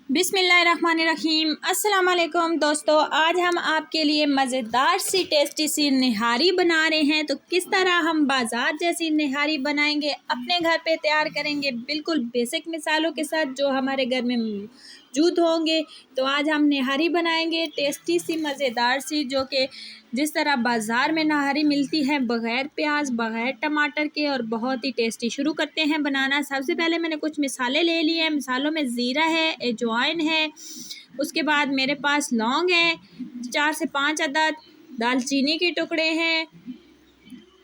बिस्मिल्लाहिर्रहमानिर्रहीम। अस्सलाम वालेकुम दोस्तों, आज हम आपके लिए मज़ेदार सी टेस्टी सी निहारी बना रहे हैं। तो किस तरह हम बाज़ार जैसी निहारी बनाएंगे, अपने घर पे तैयार करेंगे बिल्कुल बेसिक मिसालों के साथ जो हमारे घर में मौजूद होंगे। तो आज हम निहारी बनाएंगे टेस्टी सी मज़ेदार सी, जो कि जिस तरह बाज़ार में निहारी मिलती है बग़ैर प्याज बग़ैर टमाटर के, और बहुत ही टेस्टी। शुरू करते हैं बनाना। सबसे पहले मैंने कुछ मिसाले ले लिए हैं। मिसालों में ज़ीरा है, अजवाइन है, उसके बाद मेरे पास लौंग है 4 से 5 अदद, दालचीनी के टुकड़े हैं,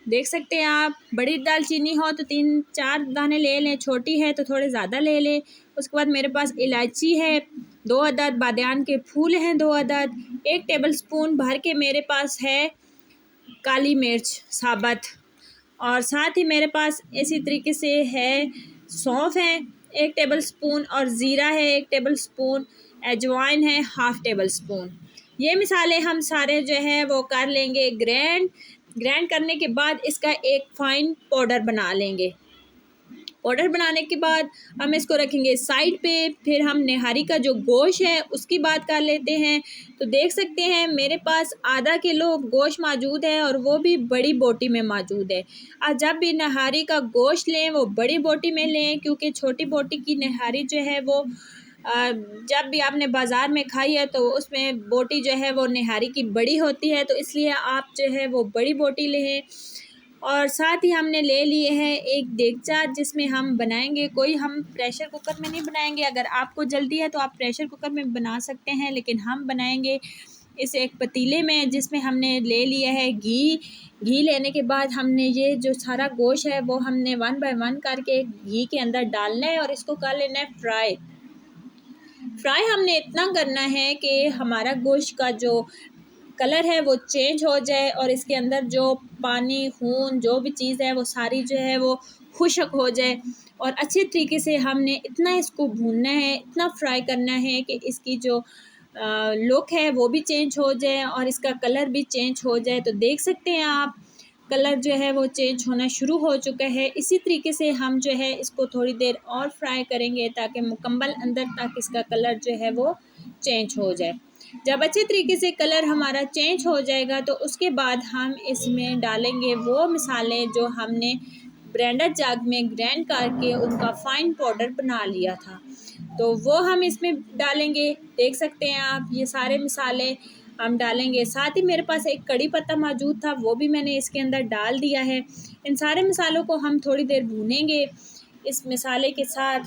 देख सकते हैं आप। बड़ी दालचीनी हो तो 3-4 दाने ले लें, छोटी है तो थोड़े ज़्यादा ले लें। उसके बाद मेरे पास इलायची है 2 अदद, बादियान के फूल हैं 2 अदद, 1 टेबलस्पून भर के मेरे पास है काली मिर्च साबुत, और साथ ही मेरे पास इसी तरीके से है सौंफ है 1 टेबलस्पून, और ज़ीरा है 1 टेबलस्पून, अजवाइन है 1/2 टेबलस्पून। ये मिसाले हम सारे जो है वो कर लेंगे ग्रैंड करने के बाद इसका एक फ़ाइन पाउडर बना लेंगे। पाउडर बनाने के बाद हम इसको रखेंगे साइड पे। फिर हम निहारी का जो गोश्त है उसकी बात कर लेते हैं। तो देख सकते हैं मेरे पास आधा किलो गोश्त मौजूद है, और वो भी बड़ी बोटी में मौजूद है। और जब भी निहारी का गोश्त लें वो बड़ी बोटी में लें, क्योंकि छोटी बोटी की निहारी जो है वो जब भी आपने बाज़ार में खाई है तो उसमें बोटी जो है वो निहारी की बड़ी होती है, तो इसलिए आप जो है वो बड़ी बोटी लें। और साथ ही हमने ले लिए हैं एक देगचा, जिसमें हम बनाएंगे। कोई हम प्रेशर कुकर में नहीं बनाएंगे। अगर आपको जल्दी है तो आप प्रेशर कुकर में बना सकते हैं, लेकिन हम बनाएंगे इस एक पतीले में, जिसमें हमने ले लिया है घी लेने के बाद हमने ये जो सारा गोश्त है वो हमने 1 बाय 1 करके घी के अंदर डालना है, और इसको कर लेना है फ्राई हमने इतना करना है कि हमारा गोश्त का जो कलर है वो चेंज हो जाए, और इसके अंदर जो पानी खून जो भी चीज़ है वो सारी जो है वो खुश्क हो जाए। और अच्छे तरीके से हमने इतना इसको भूनना है, इतना फ्राई करना है कि इसकी जो लुक है वो भी चेंज हो जाए और इसका कलर भी चेंज हो जाए। तो देख सकते हैं आप, कलर जो है वो चेंज होना शुरू हो चुका है। इसी तरीके से हम जो है इसको थोड़ी देर और फ्राई करेंगे, ताकि मुकम्मल अंदर तक इसका कलर जो है वो चेंज हो जाए। जब अच्छे तरीके से कलर हमारा चेंज हो जाएगा तो उसके बाद हम इसमें डालेंगे वो मिसाले जो हमने ब्लेंडर जग में ग्राइंड करके उनका फ़ाइन पाउडर बना लिया था, तो वो हम इसमें डालेंगे। देख सकते हैं आप, ये सारे मिसाले हम डालेंगे। साथ ही मेरे पास एक कड़ी पत्ता मौजूद था, वो भी मैंने इसके अंदर डाल दिया है। इन सारे मिसालों को हम थोड़ी देर भूनेंगे इस मिसाले के साथ।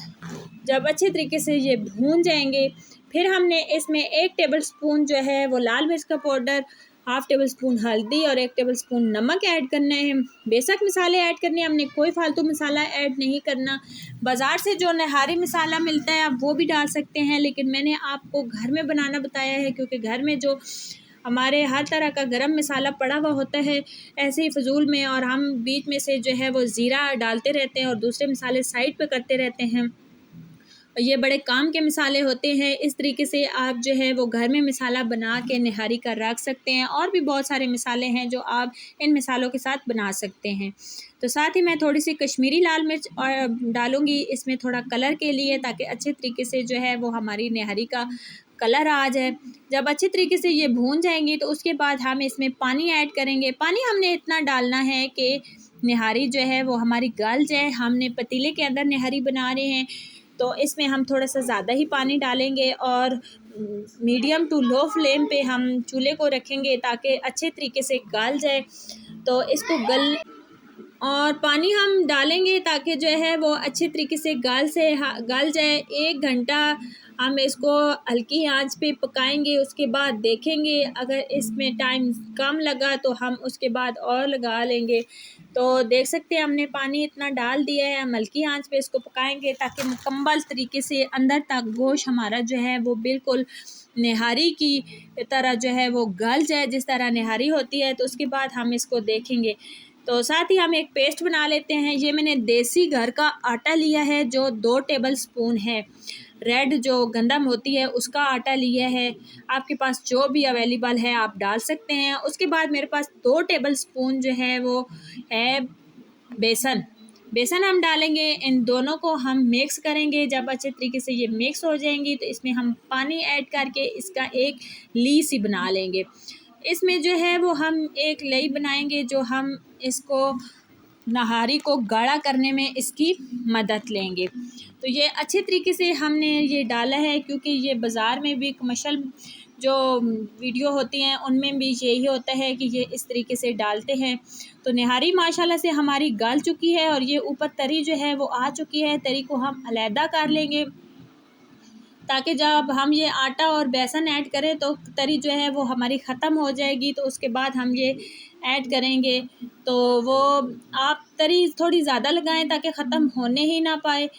जब अच्छे तरीके से ये भून जाएंगे, फिर हमने इसमें 1 टेबलस्पून जो है वो लाल मिर्च का पाउडर, 1/2 टेबलस्पून हल्दी और 1 टेबलस्पून नमक ऐड करना है। बेशक मिसाले ऐड करने हैं, हमने कोई फालतू मसाला ऐड नहीं करना। बाज़ार से जो निहारी मसाला मिलता है आप वो भी डाल सकते हैं, लेकिन मैंने आपको घर में बनाना बताया है, क्योंकि घर में जो हमारे हर तरह का गरम मसाला पड़ा हुआ होता है ऐसे ही फ़िजूल में, और हम बीच में से जो है वो ज़ीरा डालते रहते हैं और दूसरे मसाले साइड पे करते रहते हैं। ये बड़े काम के मिसाले होते हैं। इस तरीके से आप जो है वो घर में मिसाला बना के निहारी का रख सकते हैं, और भी बहुत सारे मिसाले हैं जो आप इन मिसालों के साथ बना सकते हैं। तो साथ ही मैं थोड़ी सी कश्मीरी लाल मिर्च और डालूँगी इसमें थोड़ा कलर के लिए, ताकि अच्छे तरीके से जो है वो हमारी निहारी का कलर आ जाए। जब अच्छे तरीके से ये भून जाएंगी तो उसके बाद हम इसमें पानी ऐड करेंगे। पानी हमने इतना डालना है कि निहारी जो है वो हमारी गल जाए। हमने पतीले के अंदर निहारी बना रहे हैं, तो इसमें हम थोड़ा सा ज़्यादा ही पानी डालेंगे, और मीडियम टू लो फ्लेम पे हम चूल्हे को रखेंगे ताकि अच्छे तरीके से गल जाए। तो इसको और पानी हम डालेंगे ताकि जो है वो अच्छे तरीके से गल जाए। 1 घंटा हम इसको हल्की आंच पे पकाएंगे। उसके बाद देखेंगे, अगर इसमें टाइम कम लगा तो हम उसके बाद और लगा लेंगे। तो देख सकते हैं हमने पानी इतना डाल दिया है। हम हल्की आंच पे इसको पकाएंगे ताकि मुकम्मल तरीके से अंदर तक गोश्त हमारा जो है वो बिल्कुल निहारी की तरह जो है वो गल जाए, जिस तरह निहारी होती है। तो उसके बाद हम इसको देखेंगे। तो साथ ही हम एक पेस्ट बना लेते हैं। ये मैंने देसी घर का आटा लिया है जो 2 टेबलस्पून है। रेड जो गंदम होती है उसका आटा लिया है। आपके पास जो भी अवेलेबल है आप डाल सकते हैं। उसके बाद मेरे पास 2 टेबलस्पून जो है वो है बेसन। बेसन हम डालेंगे, इन दोनों को हम मिक्स करेंगे। जब अच्छे तरीके से ये मिक्स हो जाएंगी तो इसमें हम पानी ऐड करके इसका एक ली सी बना लेंगे। इसमें जो है वो हम एक लई बनाएंगे जो हम इसको नहारी को गाढ़ा करने में इसकी मदद लेंगे। तो ये अच्छे तरीके से हमने ये डाला है, क्योंकि ये बाज़ार में भी कमर्शियल जो वीडियो होती हैं उनमें भी यही होता है कि ये इस तरीके से डालते हैं। तो निहारी माशाल्लाह से हमारी गल चुकी है और ये ऊपर तरी जो है वो आ चुकी है। तरी को हम अलहदा कर लेंगे ताकि जब हम ये आटा और बेसन ऐड करें तो तरी जो है वो हमारी ख़त्म हो जाएगी। तो उसके बाद हम ये ऐड करेंगे तो वो आप तरी थोड़ी ज़्यादा लगाएं ताकि ख़त्म होने ही ना पाए।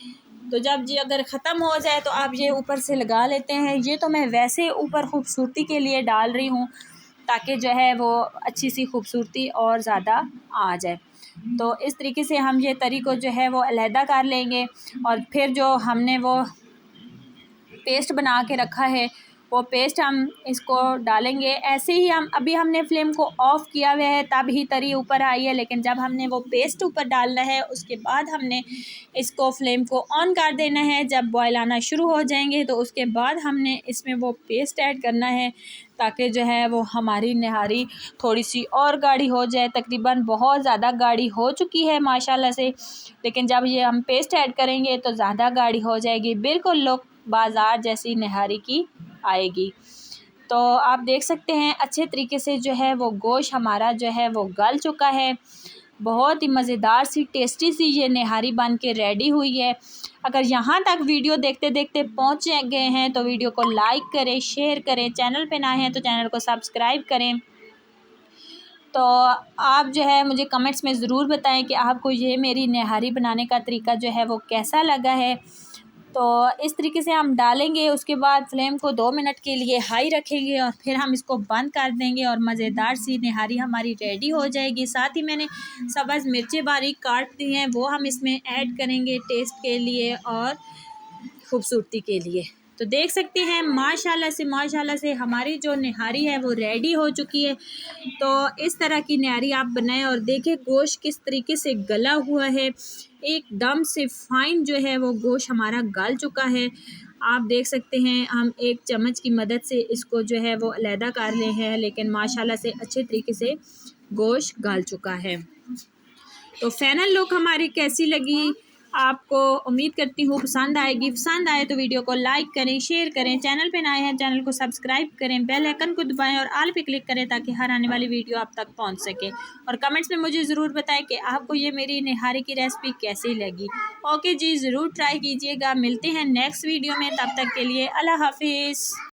तो जब ये अगर ख़त्म हो जाए तो आप ये ऊपर से लगा लेते हैं। ये तो मैं वैसे ऊपर खूबसूरती के लिए डाल रही हूँ ताकि जो है वो अच्छी सी खूबसूरती और ज़्यादा आ जाए। तो इस तरीके से हम ये तरी को जो है वो अलहदा कर लेंगे और फिर जो हमने वो पेस्ट बना के रखा है वो पेस्ट हम इसको डालेंगे। ऐसे ही हम अभी हमने फ्लेम को ऑफ़ किया हुआ है तब ही तरी ऊपर आई है, लेकिन जब हमने वो पेस्ट ऊपर डालना है उसके बाद हमने इसको फ्लेम को ऑन कर देना है। जब बॉयल आना शुरू हो जाएंगे तो उसके बाद हमने इसमें वो पेस्ट ऐड करना है ताकि जो है वो हमारी निहारी थोड़ी सी और गाढ़ी हो जाए। तकरीबन बहुत ज़्यादा गाढ़ी हो चुकी है माशाल्लाह से, लेकिन जब ये हम पेस्ट ऐड करेंगे तो ज़्यादा गाढ़ी हो जाएगी, बिल्कुल लुक बाज़ार जैसी निहारी की आएगी। तो आप देख सकते हैं अच्छे तरीके से जो है वो गोश्त हमारा जो है वो गल चुका है। बहुत ही मज़ेदार सी टेस्टी सी ये निहारी बन के रेडी हुई है। अगर यहाँ तक वीडियो देखते देखते पहुँच गए हैं तो वीडियो को लाइक करें, शेयर करें, चैनल पे नए हैं तो चैनल को सब्सक्राइब करें। तो आप जो है मुझे कमेंट्स में ज़रूर बताएं कि आपको ये मेरी निहारी बनाने का तरीका जो है वो कैसा लगा है। तो इस तरीके से हम डालेंगे, उसके बाद फ्लेम को 2 मिनट के लिए हाई रखेंगे और फिर हम इसको बंद कर देंगे और मज़ेदार सी निहारी हमारी रेडी हो जाएगी। साथ ही मैंने सब्ज़ मिर्चें बारीक काट दी हैं वो हम इसमें ऐड करेंगे टेस्ट के लिए और ख़ूबसूरती के लिए। तो देख सकते हैं माशाल्लाह से हमारी जो निहारी है वो रेडी हो चुकी है। तो इस तरह की निहारी आप बनाएं और देखें गोश्त किस तरीके से गला हुआ है, एकदम से फाइन जो है वो गोश्त हमारा गल चुका है। आप देख सकते हैं हम एक चम्मच की मदद से इसको जो है वो अलहदा कर रहे हैं, लेकिन माशाल्लाह से अच्छे तरीके से गोश्त गल चुका है। तो फाइनल लुक हमारी कैसी लगी आपको, उम्मीद करती हूँ पसंद आएगी। पसंद आए तो वीडियो को लाइक करें, शेयर करें, चैनल पे नए हैं चैनल को सब्सक्राइब करें, बेल आइकन को दबाएं और ऑल पे क्लिक करें ताकि हर आने वाली वीडियो आप तक पहुँच सके। और कमेंट्स में मुझे ज़रूर बताएं कि आपको ये मेरी निहारी की रेसिपी कैसी लगी। ओके जी, ज़रूर ट्राई कीजिएगा। मिलते हैं नेक्स्ट वीडियो में, तब तक के लिए अल्लाह हाफिज़।